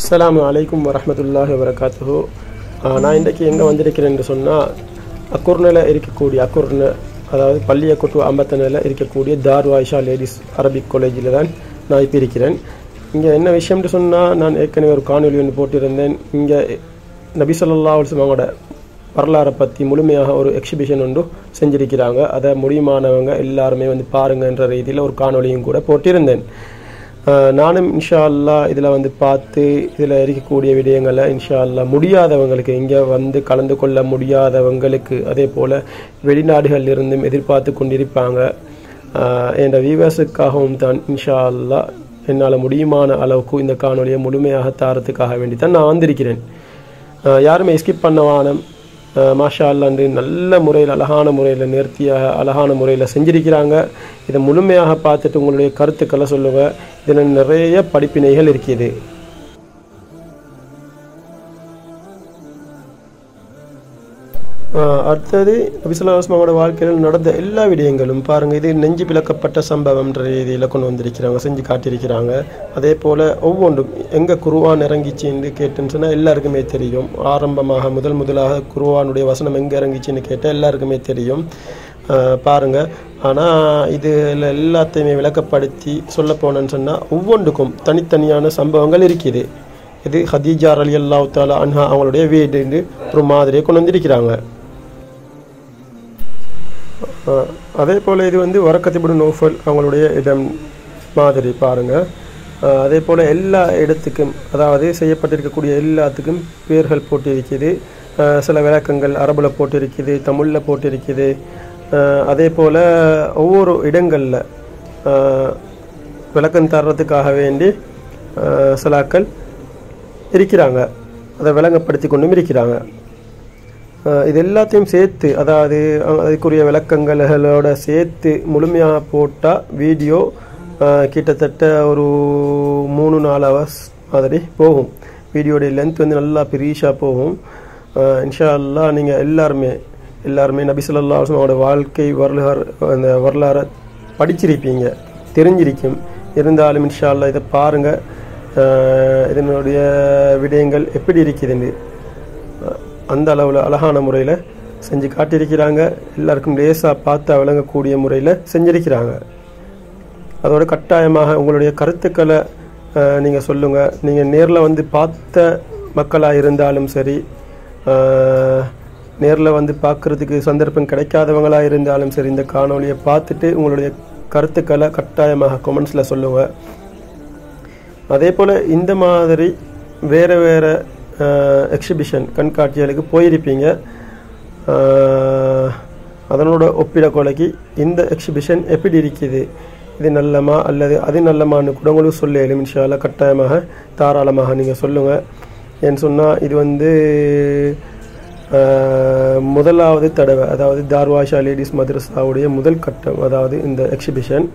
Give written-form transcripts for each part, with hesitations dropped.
அஸ்ஸலாமு அலைக்கும் வரஹ்மத்துல்லாஹி வபரகாத்துஹு. நான் இன்றைக்கு எங்கே வந்திருக்கிறேன் என்று சொன்னால், அக்குர்னில் இருக்கக்கூடிய அதாவது பள்ளியக்கொட்டு அம்பத்தனில் இருக்கக்கூடிய தாரு ஆயிஷா லேடிஸ் அரபிக் காலேஜில் தான் நான் இப்போ இருக்கிறேன். இங்கே என்ன விஷயம்னு சொன்னால், நான் ஏற்கனவே ஒரு காணொலி ஒன்று போட்டிருந்தேன். இங்கே நபி ஸல்லல்லாஹு அலைஹி வஸல்லம் அவங்களோட வரலாறை பற்றி முழுமையாக ஒரு எக்ஸிபிஷன் ஒன்று செஞ்சுருக்கிறாங்க. அதை முடியுமானவங்க எல்லாருமே வந்து பாருங்கன்ற ரீதியில் ஒரு காணொலியும் கூட போட்டிருந்தேன். நானும் இன்ஷா அல்லாஹ் இதில் வந்து பார்த்து இதில் இருக்கக்கூடிய விடயங்களை இன்ஷா அல்லாஹ் முடியாதவங்களுக்கு, இங்கே வந்து கலந்து கொள்ள முடியாதவங்களுக்கு, அதே போல் வெளிநாடுகளில் இருந்தும் எதிர்பார்த்து கொண்டிருப்பாங்க என்ற வியூவர்ஸுக்காகவும் தான் இன்ஷா அல்லாஹ் என்னால் முடியுமான அளவுக்கு இந்த காணொலியை முழுமையாக தாரத்துக்காக வேண்டி தான் நான் வந்திருக்கிறேன். யாருமே ஸ்கிப் பண்ணவானம். மாஷா அல்லாண்டு நல்ல முறையில், அழகான முறையில், நேர்த்தியாக அழகான முறையில் செஞ்சிருக்கிறாங்க. இதை முழுமையாக பார்த்துட்டு உங்களுடைய கருத்துக்களை சொல்லுங்கள். இதில் நிறைய படிப்பினைகள் இருக்குது. அடுத்தது நபி ஸல்லல்லாஹு அலைஹி வஸல்லம் வாழ்க்கையில் நடந்த எல்லா விடயங்களும் பாருங்கள். இது நெஞ்சு பிளக்கப்பட்ட சம்பவம்ன்ற ரீதியில் கொண்டு வந்திருக்கிறாங்க, செஞ்சு காட்டியிருக்கிறாங்க. அதே போல் ஒவ்வொன்றும் எங்கே குர்ஆன் இறங்கிச்சின்னு கேட்டுன்னு சொன்னால் எல்லாருக்குமே தெரியும். ஆரம்பமாக முதலாக குர்ஆனுடைய வசனம் எங்கே இறங்கிச்சின்னு கேட்டால் எல்லாருக்குமே தெரியும் பாருங்கள். ஆனால் இதில் எல்லாத்தையுமே விளக்கப்படுத்தி சொல்ல போனேன்னு சொன்னால் ஒவ்வொன்றுக்கும் தனித்தனியான சம்பவங்கள் இருக்குது. இது ஹதீஜா ரலியல்லாஹு தஆலா அன்ஹா அவங்களுடைய வீடு ஒரு மாதிரியை கொண்டு வந்திருக்கிறாங்க. அதே போல் இது வந்து வரக்கத் இப்னு நௌஃபல் அவங்களுடைய இடம் மாதிரி பாருங்கள். அதே போல் எல்லா இடத்துக்கும், அதாவது செய்யப்பட்டிருக்கக்கூடிய எல்லாத்துக்கும் பேர்கள் போட்டிருக்குது. சில விளக்கங்கள் அரபில் போட்டிருக்குது, தமிழில் போட்டிருக்குது. அதே போல் ஒவ்வொரு இடங்களில் விளக்கம் தர்றதுக்காக வேண்டி சிலாக்கள் இருக்கிறாங்க, அதை விளங்கப்படுத்தி கொண்டும் இருக்கிறாங்க. இது எல்லாத்தையும் சேர்த்து, அதாவது அதுக்குரிய விளக்கங்களோட சேர்த்து முழுமையாக போட்டால் வீடியோ கிட்டத்தட்ட ஒரு 3-4 ஹவர்ஸ் மாதிரி போகும். வீடியோடைய லென்த் வந்து நல்லா பெரிஷாக போகும். இன்ஷா அல்லாஹ் நீங்கள் எல்லாருமே நபி ஸல்லல்லாஹு அலைஹி வஸல்லம் அவரோட வாழ்க்கை வரலாறை படிச்சிருப்பீங்க, தெரிஞ்சிருக்கும். இருந்தாலும் இன்ஷா அல்லாஹ் இதை பாருங்கள். இதனுடைய விடயங்கள் எப்படி இருக்குதுன்னு அந்த அளவில் அழகான முறையில் செஞ்சு காட்டியிருக்கிறாங்க. எல்லாருக்கும் லேசாக பார்த்து விளங்கக்கூடிய முறையில் செஞ்சிருக்கிறாங்க. அதோட கட்டாயமாக உங்களுடைய கருத்துக்களை நீங்கள் சொல்லுங்கள். நீங்கள் நேரில் வந்து பார்த்த மக்களாக இருந்தாலும் சரி, நேரில் வந்து பார்க்குறதுக்கு சந்தர்ப்பம் கிடைக்காதவங்களாக இருந்தாலும் சரி, இந்த காணொலியை பார்த்துட்டு உங்களுடைய கருத்துக்களை கட்டாயமாக கமெண்ட்ஸில் சொல்லுங்கள். அதே போல் இந்த மாதிரி வேறு எக்ஸிபிஷன் கண்காட்சிகளுக்கு போயிருப்பீங்க. அதனோட ஒப்பிடக்கொலைக்கு இந்த எக்ஸிபிஷன் எப்படி இருக்குது, இது நல்லமா அல்லது அது நல்லமான்னு கூட உங்களுக்கு சொல்லும். இன்ஷா அல்லாஹ் கட்டாயமாக தாராளமாக நீங்கள் சொல்லுங்கள். ஏன்னு சொன்னால் இது வந்து முதலாவது தடவை, அதாவது தாரு ஆயிஷா லேடிஸ் மதரசாவுடைய முதல் கட்டம், அதாவது இந்த எக்ஸிபிஷன்.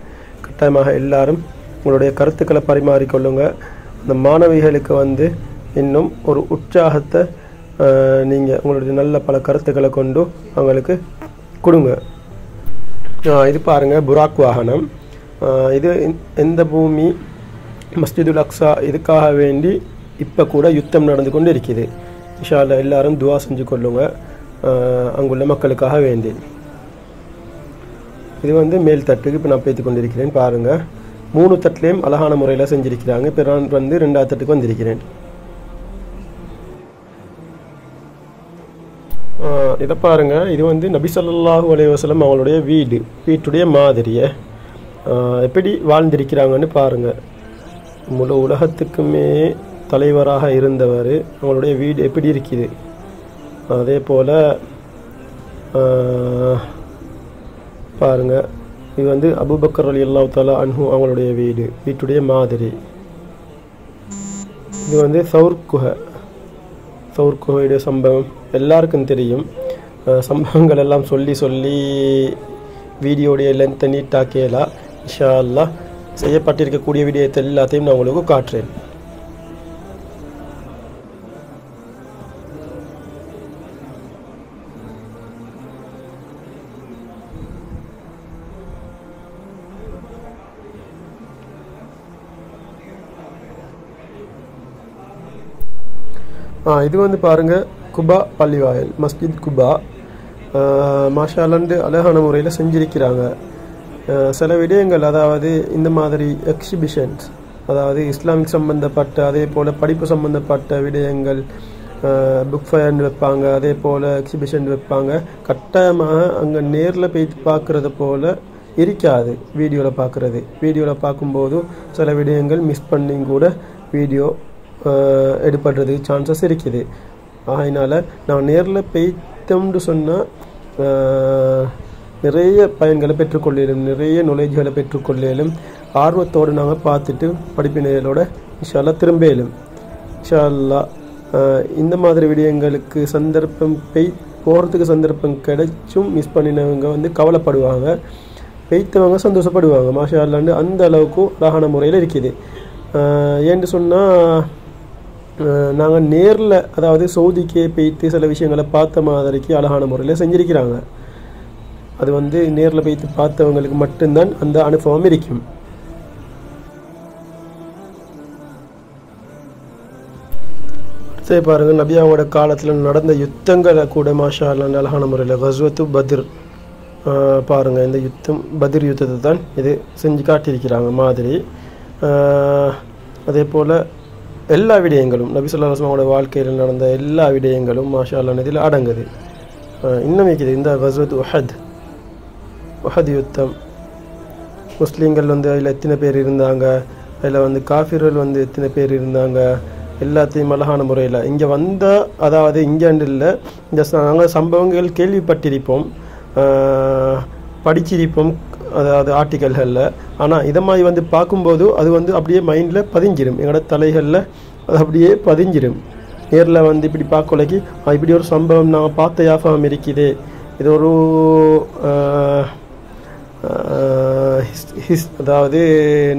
கட்டாயமாக எல்லாரும் உங்களுடைய கருத்துக்களை பரிமாறிக்கொள்ளுங்க. அந்த மாணவிகளுக்கு வந்து இன்னும் ஒரு உற்சாகத்தை நீங்கள் உங்களுடைய நல்ல பல கருத்துக்களை கொண்டு அவங்களுக்கு கொடுங்க. இது பாருங்கள், புராக் வாகனம். இது எந்த பூமி மஸ்ஜிதுல் அக்ஸா, இதுக்காக வேண்டி இப்போ கூட யுத்தம் நடந்து கொண்டு இருக்குது. இன்ஷா அல்லாஹ் எல்லாரும் துவா செஞ்சு கொள்ளுங்க அங்குள்ள மக்களுக்காக வேண்டி. இது வந்து மேல் தட்டுக்கு இப்போ நான் பேத்து கொண்டிருக்கிறேன் பாருங்கள். 3 தட்டுலேயும் அழகான முறையில் செஞ்சுருக்கிறாங்க. இப்போ நான் வந்து 2வது தட்டுக்கு வந்திருக்கிறேன். இதை பாருங்கள். இது வந்து நபி ஸல்லல்லாஹு அலைஹி வஸல்லம் அவங்களுடைய வீட்டுடைய மாதிரியை எப்படி வாழ்ந்திருக்கிறாங்கன்னு பாருங்கள். முழு உலகத்துக்குமே தலைவராக இருந்தவர், அவங்களுடைய வீடு எப்படி இருக்குது. அதே போல் பாருங்கள், இது வந்து அபூபக்கர் ரலியல்லாஹு தஆலா அன்ஹு அவங்களுடைய வீட்டுடைய மாதிரி. இது வந்து சௌர் குகையுடைய சம்பவம் எல்லாருக்கும் தெரியும். சம்பவங்கள் எல்லாம் சொல்லி வீடியோடைய லென்த்தை நீட்டாக்கலாம். இன்ஷா அல்லாஹ் செய்யப்பட்டிருக்கக்கூடிய விடயத்தை எல்லாத்தையும் நான் உங்களுக்கு காட்டுறேன். இது வந்து பாருங்கள் குபா பள்ளிவாயல், மஸ்ஜித் குபா. மாஷா அல்லாஹ் அழகான முறையில் செஞ்சிருக்கிறாங்க. சில விடயங்கள், அதாவது இந்த மாதிரி எக்ஸிபிஷன்ஸ், அதாவது இஸ்லாமிக் சம்பந்தப்பட்ட, அதே போல் படிப்பு சம்பந்தப்பட்ட விடயங்கள், புக் ஃபயர் வைப்பாங்க, அதே போல் எக்ஸிபிஷன் வைப்பாங்க. கட்டாயமாக அங்கே நேரில் போய் பார்க்குறது போல் இருக்காது வீடியோவில் பார்க்குறது. வீடியோவில் பார்க்கும்போது சில விடயங்கள் மிஸ் பண்ணி கூட வீடியோ எடுப்படுறதுக்கு சான்சஸ் இருக்குது. அதனால் நான் நேரில் போய்த்தோம்னு சொன்னால் நிறைய பயன்களை பெற்றுக்கொள்ளும், நிறைய நாலேஜ்களை பெற்றுக்கொள்ளும். ஆர்வத்தோடு நாங்கள் பார்த்துட்டு படிப்பினைகளோட இன்ஷா அல்லாஹ் திரும்பலும். இன்ஷா அல்லாஹ் இந்த மாதிரி விடயங்களுக்கு சந்தர்ப்பம் போகிறதுக்கு சந்தர்ப்பம் கிடைச்சும் மிஸ் பண்ணினவங்க வந்து கவலைப்படுவாங்க, பெய்த்தவங்க சந்தோஷப்படுவாங்க. மாஷா அல்லாஹ்னு அந்த அளவுக்கு அழகான முறையில் இருக்குது. ஏன்னு சொன்னால் நாங்கள் நேரில், அதாவது சவுதிக்கே போய்த்து சில விஷயங்களை பார்த்த மாதிரிக்கு அழகான முறையில் செஞ்சிருக்கிறாங்க. அது வந்து நேரில் போய்த்து பார்த்தவங்களுக்கு மட்டும்தான் அந்த அனுபவம் இருக்கும். சரி பாருங்கள், நபியாவோட காலத்தில் நடந்த யுத்தங்களை கூட மாஷா அல்லாஹ் அழகான முறையில் கஸ்வத்து பத்ர் பாருங்கள், இந்த யுத்தம் பத்ர் யுத்தத்தை தான் இது செஞ்சு காட்டியிருக்கிறாங்க மாதிரி. அதே போல் எல்லா விடயங்களும் நபி ஸல்லல்லாஹு அலைஹி வஸல்லம் வாழ்க்கையில் நடந்த எல்லா விடயங்களும் மாஷா அல்லாஹ் இதில் அடங்குது. இன்னும் இருக்குது இந்த கஸ்வத் உஹத் யுத்தம். முஸ்லீம்கள் வந்து அதில் எத்தனை பேர் இருந்தாங்க, அதில் வந்து காஃபிர்கள் வந்து எத்தனை பேர் இருந்தாங்க, எல்லாத்தையும் அழகான முறையில் இங்கே வந்தால், அதாவது இங்கேண்டு இல்லை, இந்த நாங்கள் சம்பவங்கள் கேள்விப்பட்டிருப்போம், படிச்சிருப்போம், அதாவது ஆர்டிக்கல்களில். ஆனால் இதை மாதிரி வந்து பார்க்கும்போது அது வந்து அப்படியே மைண்டில் பதிஞ்சிடும், எங்களோட தலைகளில் அது அப்படியே பதிஞ்சிடும். நேரில் வந்து இப்படி பார்க்கலைக்கு இப்படி ஒரு சம்பவம் நாங்கள் பார்த்த யாபகம் இருக்குது, இது ஒரு அதாவது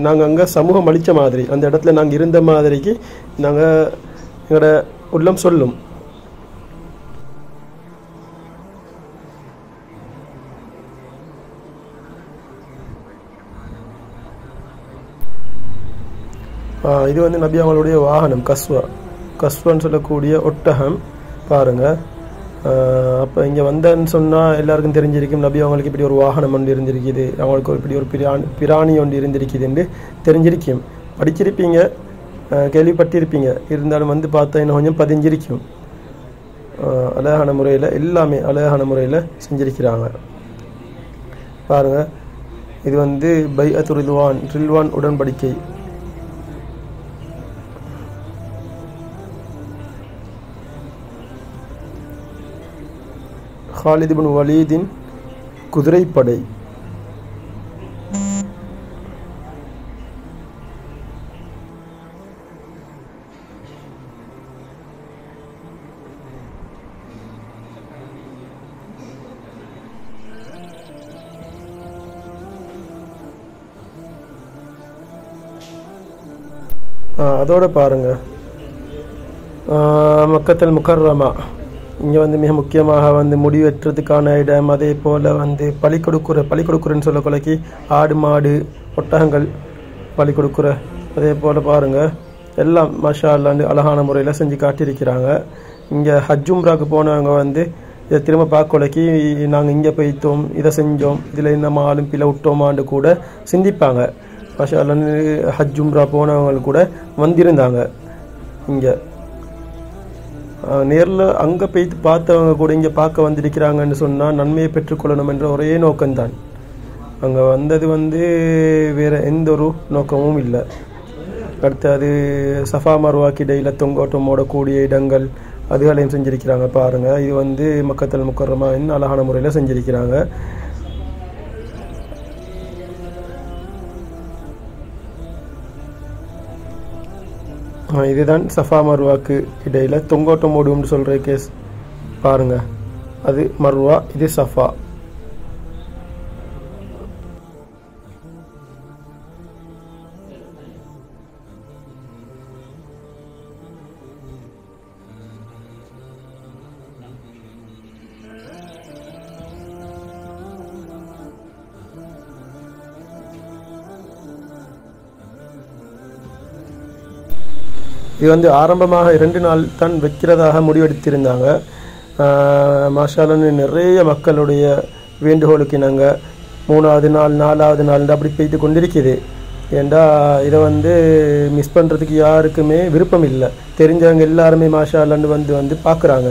நாங்கள் அங்கே சமூகம் அளித்த மாதிரி, அந்த இடத்துல நாங்கள் இருந்த மாதிரிக்கு நாங்கள் எங்களோட உள்ளம் சொல்லும். இது வந்து நபி அவங்களுடைய வாகனம் கஸ்வான்னு சொல்லக்கூடிய ஒட்டகம் பாருங்கள். அப்போ இங்கே வந்தேன்னு சொன்னால் எல்லாருக்கும் தெரிஞ்சிருக்கும், நபி அவங்களுக்கு இப்படி ஒரு வாகனம் ஒன்று இருந்திருக்குது, அவங்களுக்கு இப்படி ஒரு பிராணி ஒன்று இருந்திருக்குதுன்னு தெரிஞ்சிருக்கும், படிச்சிருப்பீங்க, கேள்விப்பட்டிருப்பீங்க. இருந்தாலும் வந்து பார்த்தா இன்னும் கொஞ்சம் பதிஞ்சிருக்கும். அழகான முறையில் எல்லாமே அழகான முறையில் செஞ்சிருக்கிறாங்க பாருங்கள். இது வந்து பைஅத்து ரில்வான் உடன்படிக்கை. ஹாலித் இப்னு வலீதின் குதிரைப்படை. அதோட பாருங்க, மக்கத்தல் முக்கர்ரமா, இங்கே வந்து மிக முக்கியமாக வந்து முடிவெட்டுறதுக்கான இடம். அதே போல் வந்து பலி கொடுக்குறன்னு சொல்ல கொலைக்கு ஆடு மாடு ஒட்டகங்கள் பலி கொடுக்குற. அதே போல் பாருங்கள் எல்லாம் மாஷா அல்லாஹ் அழகான முறையில் செஞ்சு காட்டியிருக்கிறாங்க. இங்கே ஹஜ் உம்ராக்கு போனவங்க வந்து இதை திரும்ப பார்க்கொலைக்கு நாங்கள் இங்கே போய்த்தோம், இதை செஞ்சோம், இதில் நம்ம ஆளும் பிள்ளை விட்டோமான்னு கூட சிந்திப்பாங்க. மாஷா அல்லாஹ் ஹஜ் உம்ரா போனவங்க கூட வந்திருந்தாங்க. இங்கே நேரில் அங்கே போய் பார்த்தவங்க கூட இங்கே பார்க்க வந்திருக்கிறாங்கன்னு சொன்னால் நன்மையை பெற்றுக்கொள்ளணும் என்ற ஒரே நோக்கம்தான். அங்கே வந்தது வந்து வேறு எந்த ஒரு நோக்கமும் இல்லை. அடுத்தது சஃபா மர்வாக்கு இடையில் தொங்கோட்டம் ஓடக்கூடிய இடங்கள் அதுகளையும் செஞ்சிருக்கிறாங்க பாருங்கள். இது வந்து மக்கத்தல் முக்கர்ரமா இன்னும் அழகான முறையில் செஞ்சிருக்கிறாங்க. இதுதான் சஃபா மர்வாக்கு இடையில் தொங்கோட்டம் ஓடும்னு சொல்கிற கேஸ் பாருங்கள். அது மர்வா, இது சஃபா. இது வந்து ஆரம்பமாக 2 நாள் தான் வைக்கிறதாக முடிவெடுத்திருந்தாங்க. மாஷால்லான்னு நிறைய மக்களுடைய வேண்டுகோளுக்கு நாங்கள் 3வது நாள் 4வது நாள் அப்படி பெய்து கொண்டிருக்குது. ஏண்டா இதை வந்து மிஸ் பண்ணுறதுக்கு யாருக்குமே விருப்பம் இல்லை. தெரிஞ்சவங்க எல்லாருமே மாஷால்லான்னு வந்து பார்க்குறாங்க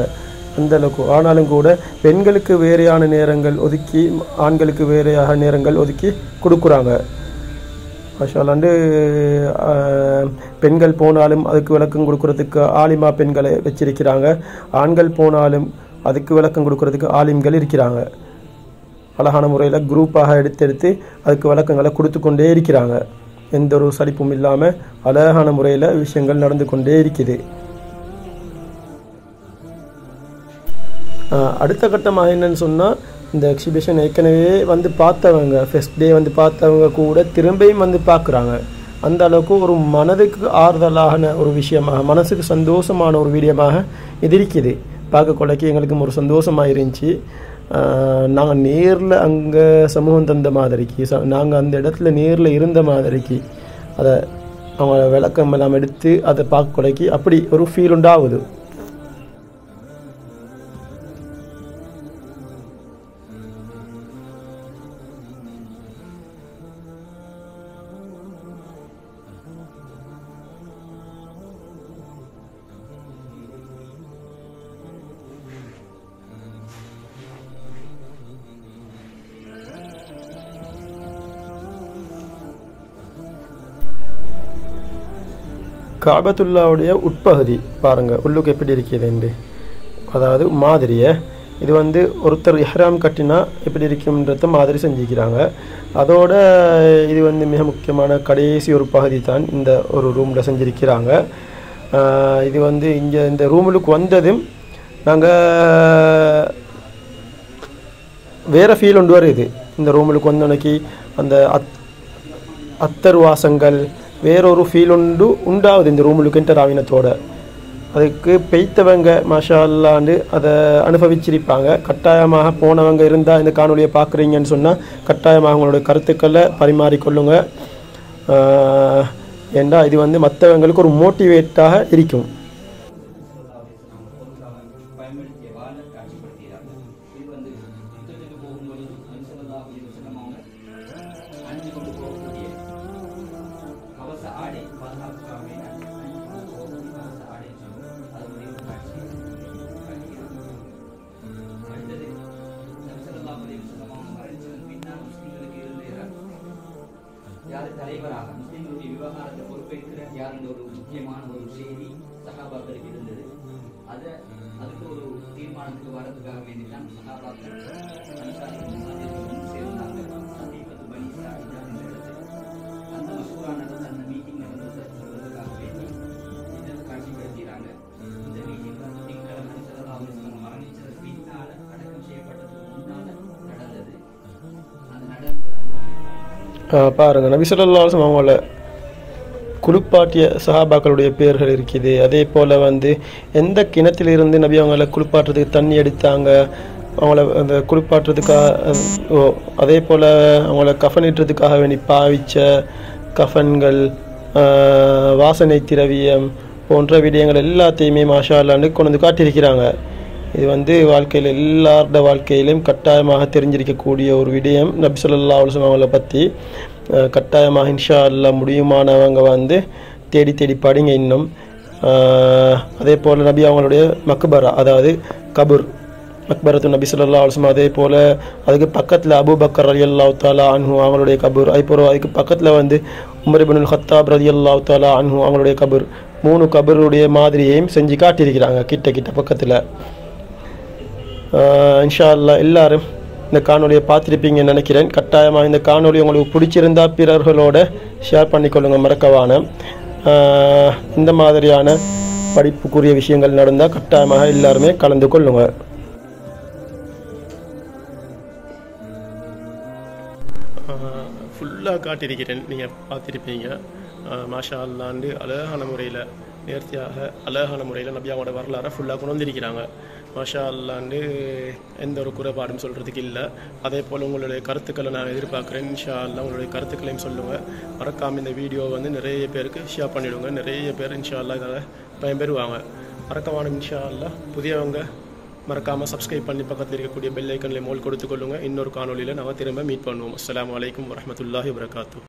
அந்தளவுக்கு. ஆனாலும் கூட பெண்களுக்கு வேறையான நேரங்கள் ஒதுக்கி ஆண்களுக்கு வேறையாக நேரங்கள் ஒதுக்கி கொடுக்குறாங்க. மாஷால்லாண்டு பெண்கள் போனாலும் அதுக்கு விளக்கம் கொடுக்கறதுக்கு ஆலிமா பெண்களை வச்சிருக்கிறாங்க. ஆண்கள் போனாலும் அதுக்கு விளக்கம் கொடுக்கறதுக்கு ஆலிம்கள் இருக்கிறாங்க. அழகான முறையில் குரூப்பாக எடுத்து அதுக்கு விளக்கங்களை கொடுத்து கொண்டே இருக்கிறாங்க. எந்த ஒரு சலிப்பும் இல்லாமல் அழகான முறையில் விஷயங்கள் நடந்து கொண்டே இருக்குது. அடுத்த கட்டமாக என்னன்னு சொன்னால், இந்த எக்ஸிபிஷன் ஏற்கனவே வந்து பார்த்தவங்க, ஃபர்ஸ்ட் டே வந்து பார்த்தவங்க கூட திரும்பியும் வந்து பார்க்குறாங்க. அந்த அளவுக்கு ஒரு மனதுக்கு ஆறுதலான ஒரு விஷயமாக, மனசுக்கு சந்தோஷமான ஒரு வீடியோமாக இது இருக்குது. பார்க்க கொள்ளைக்கு எங்களுக்கு ஒரு சந்தோஷமாக இருந்துச்சு. நாங்கள் நேரில் அங்கே சமூகம் தந்த மாதிரிக்கு, நாங்கள் அந்த இடத்துல நேரில் இருந்த மாதிரிக்கு அதை அவங்க விளக்கம் எல்லாம் எடுத்து அதை பார்க்க கொள்ளைக்கு அப்படி ஒரு ஃபீல் உண்டாகுது. காபத்துல்லாவுடைய உட்பகுதி பாருங்கள், உள்ளுக்கு எப்படி இருக்கிறது. அதாவது மாதிரியை இது வந்து ஒருத்தர் இஹ்ராம் கட்டினா எப்படி இருக்கும்ன்றத மாதிரி செஞ்சுக்கிறாங்க. அதோட இது வந்து மிக முக்கியமான கடைசி ஒரு பகுதி தான் இந்த ஒரு ரூமில் செஞ்சுருக்கிறாங்க. இது வந்து இங்கே இந்த ரூமுக்கு வந்ததும் நாங்கள் வேறு ஃபீல் ஒன்று வருது. இந்த ரூமுக்கு வந்தோன்னைக்கு அந்த அத்தர் வாசங்கள் வேறொரு ஃபீல் உண்டாகுது இந்த ரூமுக்கு என்டர் ஆவினத்தோட. அதுக்கு பெய்த்தவங்க மாஷா அல்லாண்டு அதை அனுபவிச்சிருப்பாங்க. கட்டாயமாக போனவங்க இருந்தால் இந்த காணொலியை பார்க்குறீங்கன்னு சொன்னால் கட்டாயமாக அவங்களோட கருத்துக்களை பரிமாறிக்கொள்ளுங்க. ஏண்டா இது வந்து மற்றவங்களுக்கு ஒரு மோட்டிவேட்டாக இருக்கும். யார் தலைவராக முஸ்லிம்களுடைய விவகாரத்தை பொறுப்பேற்கிற யார் என்ற ஒரு முக்கியமான ஒரு செய்தி சஹாபாக்களுக்கு இருந்தது. அதுக்கு ஒரு தீர்மானத்துக்கு வரதுக்காக வேண்டிதான் சஹாபாக்கள் சேர்ந்தாங்க. அந்த மசூரா நடந்த அந்த மீட்டிங் நடந்ததை சொல்றதுக்காக வேண்டி இதை காட்சிப்படுத்துகிறாங்க. இந்த மீட்டிங் வந்து திங்கட்கிழமை மரணிச்சது பின்னால அடக்கம் செய்யப்பட்டதுக்கு முன்னால நடந்தது. அது நடந்து பாருங்கள், நபி ஸல்லல்லாஹு அலைஹி வஸல்லம் அவங்கள குளிப்பாட்டிய சஹாபாக்களுடைய பேர்கள் இருக்குது. அதே போல் வந்து எந்த கிணத்திலிருந்து நபி அவங்கள குளிப்பாட்டுறதுக்கு தண்ணி எடுத்தாங்க, அவங்கள அந்த குளிப்பாட்டுறதுக்காக, அதே போல் அவங்கள கஃனிட்டுறதுக்காக வேண்டி பாவிச்ச கஃன்கள், வாசனை திரவியம் போன்ற விடயங்கள் எல்லாத்தையுமே மாஷா அல்லாஹ்னு கொண்டு வந்து காட்டியிருக்கிறாங்க. இது வந்து வாழ்க்கையில் எல்லாரோட வாழ்க்கையிலும் கட்டாயமாக தெரிஞ்சிருக்கக்கூடிய ஒரு விடயம். நபி ஸல்லல்லாஹு அலைஹி வஸல்லம் அவங்களை பற்றி கட்டாயமாக இன்ஷா அல்லாஹ் முடியுமானவங்க வந்து தேடி படிங்க இன்னும். அதே போல் நபி அவங்களுடைய மக்பரா, அதாவது கபூர் மக்பரத்து நபி ஸல்லல்லாஹு அலைஹி வஸல்லம், அதே போல் அதுக்கு பக்கத்தில் அபூபக்கர் ரலியல்லாஹு தஆலா அன்ஹு அவங்களுடைய கபூர், அதுக்கு பக்கத்தில் வந்து உமர் இப்னுல் ஹத்தாப் ரலியல்லாஹு தஆலா அன்ஹு அவங்களுடைய கபூர், 3 கபருடைய மாதிரியையும் செஞ்சு காட்டியிருக்கிறாங்க கிட்ட பக்கத்தில். இன்ஷா அல்லாஹ் எல்லாரும் இந்த காணொலியை பார்த்துருப்பீங்கன்னு நினைக்கிறேன். கட்டாயமாக இந்த காணொலி உங்களுக்கு பிடிச்சிருந்தா பிறர்களோட ஷேர் பண்ணிக்கொள்ளுங்க, மறக்கவான. இந்த மாதிரியான படிப்புக்குரிய விஷயங்கள் நடந்தால் கட்டாயமாக எல்லாருமே கலந்து கொள்ளுங்க. ஃபுல்லாக காட்டியிருக்கிறேன், நீங்கள் பார்த்துருப்பீங்க. மாஷா அல்லாண்டு அழகான முறையில் நேர்த்தியாக அழகான முறையில் நபியாவோட வரலாறை ஃபுல்லாக கொண்டு வந்திருக்கிறாங்க. மாஷா அல்லாண்டு எந்த ஒரு குறைபாடும் சொல்கிறதுக்கு இல்லை. அதே போல் உங்களுடைய கருத்துக்களை நான் எதிர்பார்க்குறேன். இன்ஷா அல்லா உங்களுடைய கருத்துக்களையும் சொல்லுங்கள். மறக்காமல் இந்த வீடியோ வந்து நிறைய பேருக்கு ஷேர் பண்ணிவிடுங்க. நிறைய பேர் இன்ஷா அல்லா இதில் பயன்பெறுவாங்க. மறக்கமான இன்ஷா அல்லா புதியவங்க மறக்காமல் சப்ஸ்கிரைப் பண்ணி பக்கத்தில் இருக்கக்கூடிய பெல் ஐக்கனில் மோல் கொடுத்துக்கொள்ளுங்கள். இன்னொரு காணொலியில் நாங்கள் திரும்ப மீட் பண்ணுவோம். அஸ்ஸலாமு அலைக்கும் வரஹ்மத்துல்லாஹி வபரகாத்துஹு.